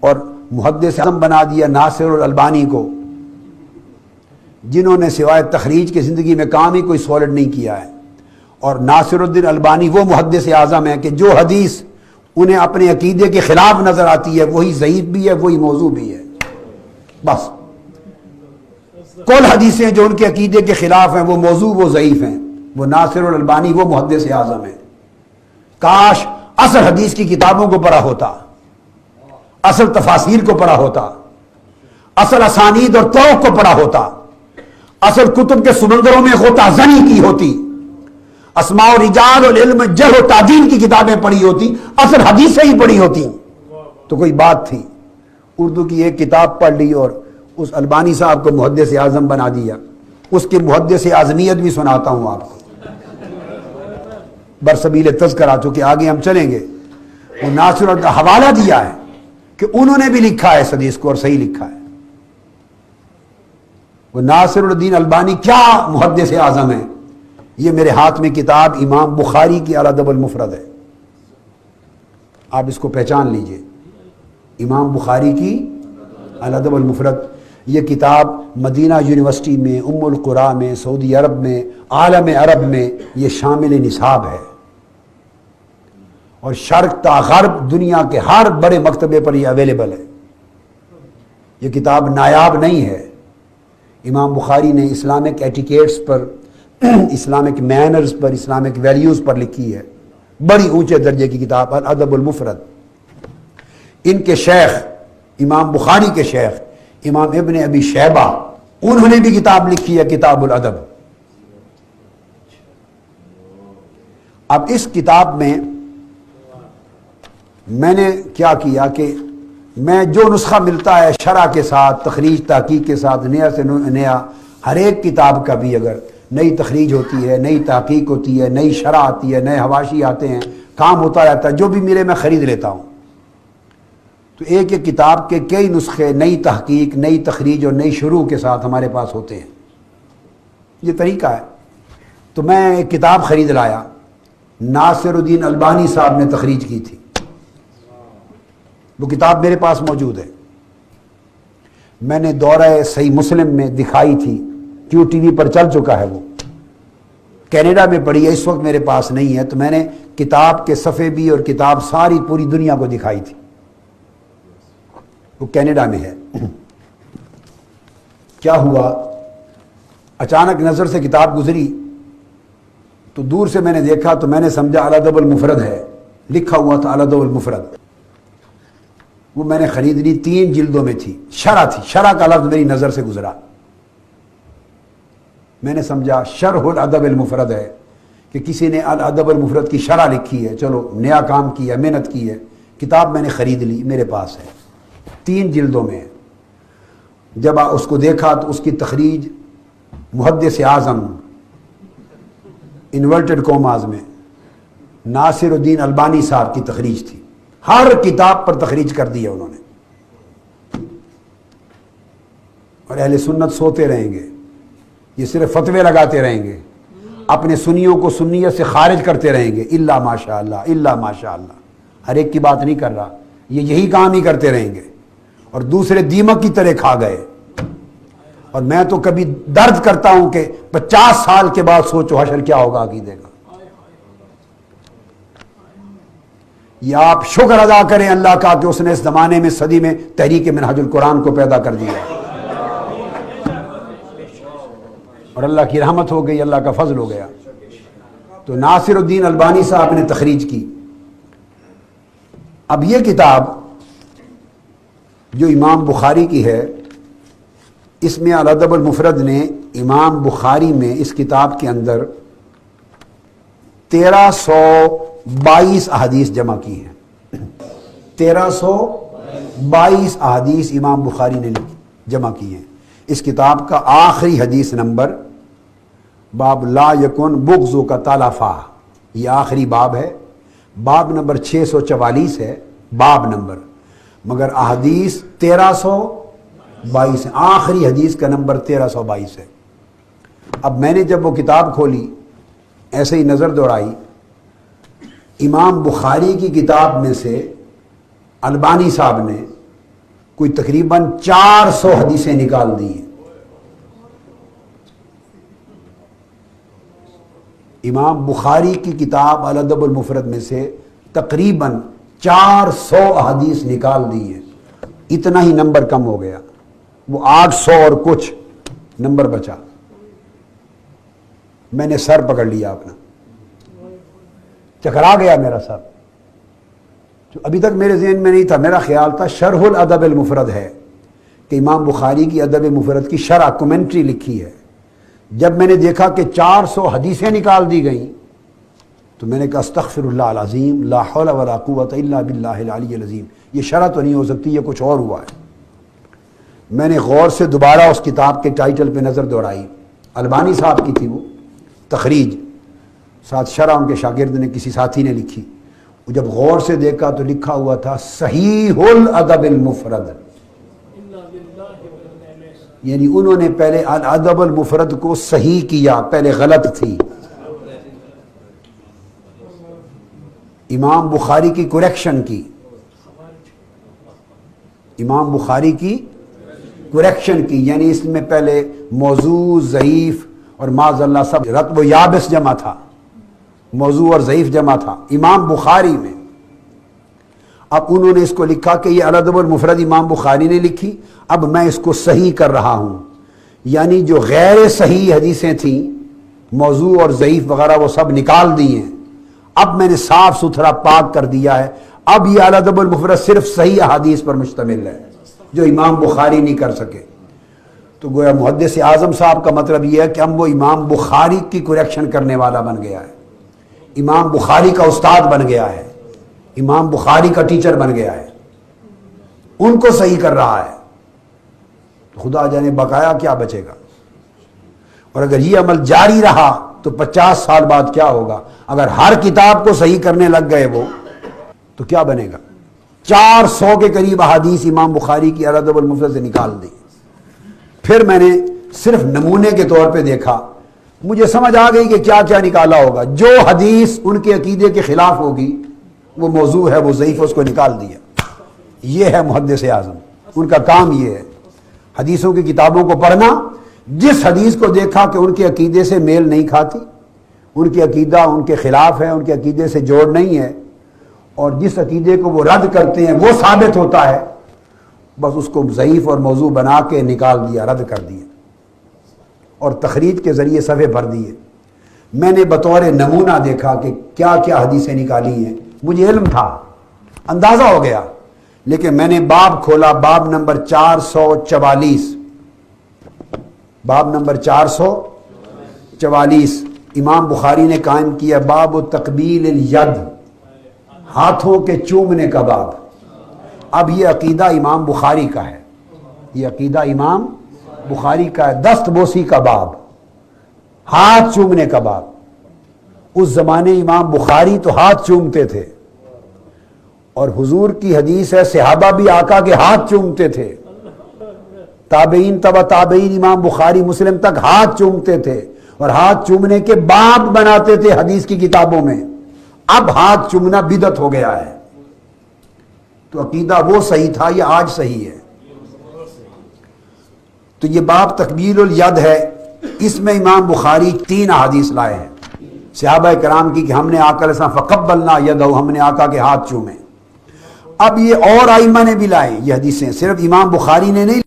اور محدث اعظم بنا دیا ناصر الالبانی کو، جنہوں نے سوائے تخریج کی زندگی میں کام ہی کوئی سالڈ نہیں کیا ہے۔ اور ناصر الدین البانی وہ محدث اعظم ہیں کہ جو حدیث انہیں اپنے عقیدے کے خلاف نظر آتی ہے وہی ضعیف بھی ہے، وہی موضوع بھی ہے۔ بس کل حدیثیں جو ان کے عقیدے کے خلاف ہیں وہ موضوع، وہ ضعیف ہیں۔ وہ ناصر الالبانی وہ محدث اعظم ہیں۔ کاش اصل حدیث کی کتابوں کو پڑھا ہوتا، اصل تفاسیر کو پڑھا ہوتا، اصل اسانید اور طرق کو پڑھا ہوتا، اصل کتب کے سمندروں میں غوطہ زنی کی ہوتی، اسماء و رجال اور علم جرح و تعدیل کی کتابیں پڑھی ہوتی، اصل حدیثیں ہی پڑھی ہوتی تو کوئی بات تھی۔ اردو کی ایک کتاب پڑھ لی اور اس البانی صاحب کو محدث اعظم بنا دیا۔ اس کی محدث اعظمیت بھی سناتا ہوں آپ کو برسبیل تذکرہ، چونکہ آگے ہم چلیں گے۔ وہ ناصر کا حوالہ دیا ہے کہ انہوں نے بھی لکھا ہے اس حدیث کو اور صحیح لکھا ہے۔ وہ ناصر الدین البانی کیا محدث اعظم ہے۔ یہ میرے ہاتھ میں کتاب امام بخاری کی الادب المفرد ہے، آپ اس کو پہچان لیجئے۔ امام بخاری کی الادب المفرد، یہ کتاب مدینہ یونیورسٹی میں، ام القرا میں، سعودی عرب میں، عالم عرب میں یہ شامل نصاب ہے، اور شرق تا غرب دنیا کے ہر بڑے مکتبے پر یہ اویلیبل ہے۔ یہ کتاب نایاب نہیں ہے۔ امام بخاری نے اسلامک ایٹیکیٹس پر، اسلامک مینرز پر، اسلامک ویلیوز پر لکھی ہے، بڑی اونچے درجے کی کتاب الادب المفرد۔ ان کے شیخ امام بخاری کے شیخ امام ابن ابی شیبہ، انہوں نے بھی کتاب لکھی ہے کتاب الادب۔ اب اس کتاب میں میں نے کیا کیا کہ میں جو نسخہ ملتا ہے شرح کے ساتھ، تخریج تحقیق کے ساتھ، نیا سے نیا، ہر ایک کتاب کا بھی اگر نئی تخریج ہوتی ہے، نئی تحقیق ہوتی ہے، نئی شرح آتی ہے، نئے حواشی آتے ہیں، کام ہوتا رہتا ہے، جو بھی ملے میں خرید لیتا ہوں۔ تو ایک ایک کتاب کے کئی نسخے، نئی تحقیق، نئی تخریج اور نئی شروع کے ساتھ ہمارے پاس ہوتے ہیں۔ یہ طریقہ ہے۔ تو میں ایک کتاب خرید لایا، ناصر الدین البانی صاحب نے تخریج کی تھی، وہ کتاب میرے پاس موجود ہے۔ میں نے دورہ صحیح مسلم میں دکھائی تھی، کیو ٹی وی پر چل چکا ہے، وہ کینیڈا میں پڑھی ہے، اس وقت میرے پاس نہیں ہے، تو میں نے کتاب کے صفحے بھی اور کتاب ساری پوری دنیا کو دکھائی تھی، وہ کینیڈا میں ہے۔ کیا ہوا، اچانک نظر سے کتاب گزری تو دور سے میں نے دیکھا تو میں نے سمجھا الادب المفرد ہے، لکھا ہوا تھا الادب المفرد۔ وہ میں نے خرید لی، 3 جلدوں میں تھی، شرح تھی، شرح کا لفظ میری نظر سے گزرا، میں نے سمجھا شرح الادب المفرد ہے کہ کسی نے الادب المفرد کی شرح لکھی ہے، چلو نیا کام کیا، محنت کی ہے۔ کتاب میں نے خرید لی، میرے پاس ہے، 3 جلدوں میں۔ جب اس کو دیکھا تو اس کی تخریج محدث اعظم انورٹڈ کوماز میں ناصر الدین البانی صاحب کی تخریج تھی، ہر کتاب پر تخریج کر دی ہے انہوں نے۔ اور اہل سنت سوتے رہیں گے، یہ صرف فتوے لگاتے رہیں گے، اپنے سنیوں کو سنیت سے خارج کرتے رہیں گے، الا ماشاء اللہ، الا ماشاء اللہ۔ ہر ایک کی بات نہیں کر رہا، یہ یہی کام ہی کرتے رہیں گے، اور دوسرے دیمک کی طرح کھا گئے۔ اور میں تو کبھی درد کرتا ہوں کہ 50 سال کے بعد سوچو حشر کیا ہوگا عقیدے کا۔ یہ آپ شکر ادا کریں اللہ کا کہ اس نے اس زمانے میں، صدی میں تحریک منہاج القرآن کو پیدا کر دیا، اور اللہ کی رحمت ہو گئی، اللہ کا فضل ہو گیا۔ تو ناصر الدین البانی صاحب نے تخریج کی۔ اب یہ کتاب جو امام بخاری کی ہے، اس میں الادب المفرد نے امام بخاری میں اس کتاب کے اندر 1322 احادیث جمع کی ہیں۔ 1322 احادیث امام بخاری نے جمع کی ہیں۔ اس کتاب کا آخری حدیث نمبر باب لا یکن بغض کا تالافا، یہ آخری باب ہے، باب نمبر 644 ہے باب نمبر، مگر احادیث 1322 ہے، آخری حدیث کا نمبر 1322 ہے۔ اب میں نے جب وہ کتاب کھولی، ایسے ہی نظر دوڑائی، امام بخاری کی کتاب میں سے البانی صاحب نے کوئی تقریباً 400 حدیثیں نکال دی ہیں۔ امام بخاری کی کتاب الادب المفرد میں سے تقریباً 400 احادیث نکال دی ہیں، اتنا ہی نمبر کم ہو گیا، وہ 800 اور کچھ نمبر بچا۔ میں نے سر پکڑ لیا اپنا، چکرا گیا میرا سر، جو ابھی تک میرے ذہن میں نہیں تھا۔ میرا خیال تھا شرح الادب المفرد ہے کہ امام بخاری کی ادب مفرد کی شرح کمنٹری لکھی ہے۔ جب میں نے دیکھا کہ 400 حدیثیں نکال دی گئیں تو میں نے کہا استغفر اللہ العظیم لا حول ولا قوت الا باللہ العلی العظیم، یہ شرح تو نہیں ہو سکتی، یہ کچھ اور ہوا ہے۔ میں نے غور سے دوبارہ اس کتاب کے ٹائٹل پہ نظر دوڑائی، البانی صاحب کی تھی وہ تخریج، ساتھ شرح ان کے شاگرد نے کسی ساتھی نے لکھی۔ جب غور سے دیکھا تو لکھا ہوا تھا صحیح الادب المفرد، یعنی انہوں نے پہلے الادب المفرد کو صحیح کیا، پہلے غلط تھی۔ امام بخاری کی کریکشن کی، امام بخاری کی کریکشن کی، یعنی اس میں پہلے موضوع، ضعیف اور معاذ اللہ سب رطب و یابس جمع تھا، موضوع اور ضعیف جمع تھا امام بخاری میں۔ اب انہوں نے اس کو لکھا کہ یہ الادب المفرد امام بخاری نے لکھی، اب میں اس کو صحیح کر رہا ہوں، یعنی جو غیر صحیح حدیثیں تھیں، موضوع اور ضعیف وغیرہ، وہ سب نکال دی ہیں۔ اب میں نے صاف ستھرا پاک کر دیا ہے، اب یہ الادب المفرد صرف صحیح احادیث پر مشتمل ہے جو امام بخاری نہیں کر سکے۔ تو گویا محدث اعظم صاحب کا مطلب یہ ہے کہ اب وہ امام بخاری کی کریکشن کرنے والا بن گیا ہے، امام بخاری کا استاد بن گیا ہے، امام بخاری کا ٹیچر بن گیا ہے، ان کو صحیح کر رہا ہے۔ خدا جانے بقایا کیا بچے گا، اور اگر یہ عمل جاری رہا تو 50 سال بعد کیا ہوگا؟ اگر ہر کتاب کو صحیح کرنے لگ گئے وہ، تو کیا بنے گا؟ 400 کے قریب احادیث امام بخاری کی الادب المفرد سے نکال دی۔ پھر میں نے صرف نمونے کے طور پہ دیکھا، مجھے سمجھ آ گئی کہ کیا کیا نکالا ہوگا۔ جو حدیث ان کے عقیدے کے خلاف ہوگی وہ موضوع ہے، وہ ضعیف، اس کو نکال دیا۔ یہ ہے محدث اعظم، ان کا کام یہ ہے، حدیثوں کی کتابوں کو پڑھنا، جس حدیث کو دیکھا کہ ان کے عقیدے سے میل نہیں کھاتی، ان کے عقیدہ ان کے خلاف ہے، ان کے عقیدے سے جوڑ نہیں ہے، اور جس عقیدے کو وہ رد کرتے ہیں وہ ثابت ہوتا ہے، بس اس کو ضعیف اور موضوع بنا کے نکال دیا، رد کر دیا، اور تخریج کے ذریعے صفحے بھر دیے۔ میں نے بطور نمونہ دیکھا کہ کیا کیا حدیثیں نکالی ہیں، مجھے علم تھا، اندازہ ہو گیا، لیکن میں نے باب کھولا، باب نمبر 444، باب نمبر 444 امام بخاری نے قائم کیا، باب تقبیل الید، ہاتھوں کے چومنے کا باب۔ اب یہ عقیدہ امام بخاری کا ہے، یہ عقیدہ امام بخاری کا ہے، دست بوسی کا باب، ہاتھ چومنے کا باب۔ اس زمانے امام بخاری تو ہاتھ چومتے تھے، اور حضور کی حدیث ہے صحابہ بھی آقا کے ہاتھ چومتے تھے، تابعین تبع تابعین امام بخاری مسلم تک ہاتھ چومتے تھے، اور ہاتھ چومنے کے باب بناتے تھے حدیث کی کتابوں میں۔ اب ہاتھ چومنا بدعت ہو گیا ہے، تو عقیدہ وہ صحیح تھا، یہ آج صحیح ہے۔ تو یہ باب تقبیل الید ہے، اس میں امام بخاری 3 احادیث لائے ہیں صحابہ کرام کی کہ ہم نے آقا علیہ السلام فقبلنا یدہ، ہم نے آقا کے ہاتھ چومے۔ اب یہ اور ائمہ نے بھی لائے یہ حدیثیں، صرف امام بخاری نے نہیں